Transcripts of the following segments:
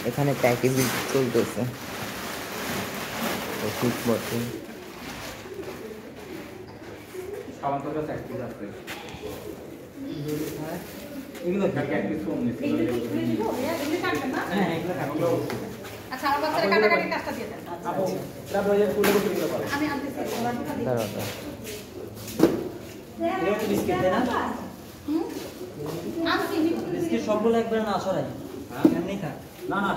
এখানে প্যাকেজিং চলতেছে ওষুধ বোতল এগুলো আচ্ছা আমার বাচ্চারা কাটাকাটি কাজটা দিয়ে দেন আপু তারপরে যে ফুলগুলো কিনতে পারো আমি আনতেছি দাঁড়াও এটা কি বিস্কিট দেনা আনছি বিস্কিট সবগুলো একবার না সরাই হ্যাঁ এমনি থাক না না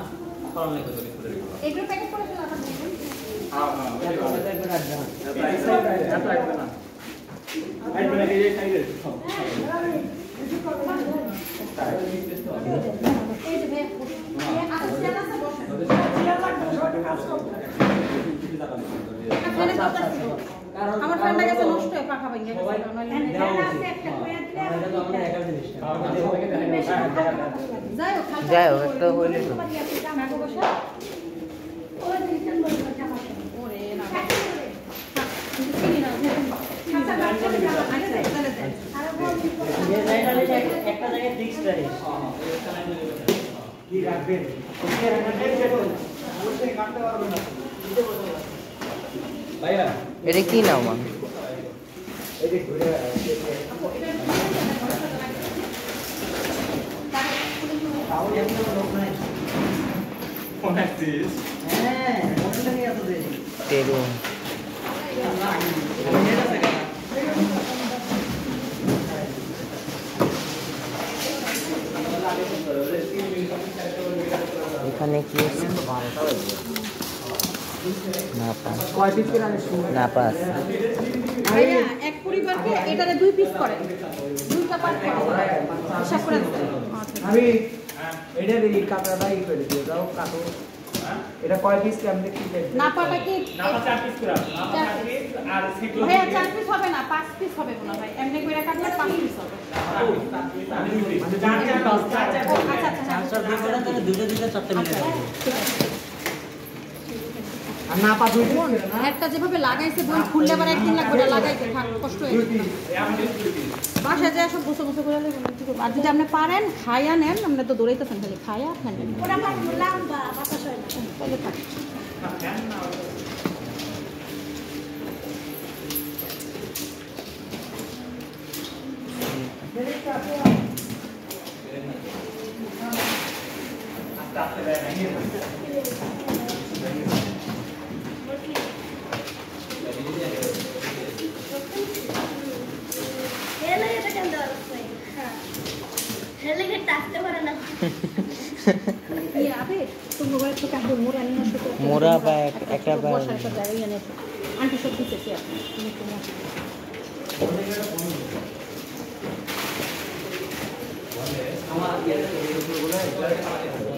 সরাল লাগবে বিস্কুটের এগুলো প্যাকেট করে দিন আপনারা হ্যাঁ হ্যাঁ একবার রাখবেন না রাখবেন না একবার এই সাইডে সব এই যে আমার ফ্রেন্ডটা গেছে নষ্ট হয়ে পাখা ভেঙে গেছে যাই হোক একটা হইলে একটা জায়গায় ফিক্স প্রাইস কি রাখবেন এটা কি নাম তেরু এখানে কি না পাস ভাইয়া এক পরিবারকে এটারে 2 পিস করেন 2টা পার্ট করেন হিসাব করে আমি এটা দিই কাটাটা ই করে দিও দাও কাটো এটা কয় পিস কেমনে কি দেব না পাটা কি না পা 4 পিস করে 4 পিস আর সেগুলো ভাইয়া 4 পিস হবে না 5 পিস হবে না ভাই এমনি করে কাটলে 5 পিস হবে আমি 2 পিস মানে 4 আচ্ছা দুইটা চারটে মিলে আর না পা 2 পিস একটা যেভাবে লাগাইছে বই খুললে আবার একদিন লাগবে না লাগাইতে থাক কষ্ট হয়ে যাবে বাসায় যায় সব বসে বসে করে নেবেন ঠিক আছে আর যদি আপনি পারেন খায়া নেন আপনি তো দৌড়াইতেছেন খালি খায়া খান ওটা বললাম বাতাস হয় না তাহলে থাক মোরা বা একটা আন্টি সব দিতেছি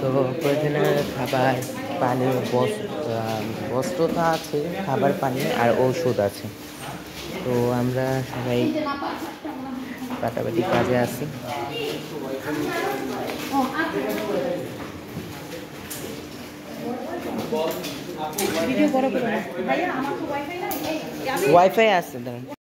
তো প্রয়োজনীয় খাবার পানি বস্ত্র তো আছে খাবার পানি আর ঔষধ আছে তো আমরা সবাই কাটাকাটি কাজে আছি ওয়াইফাই আছে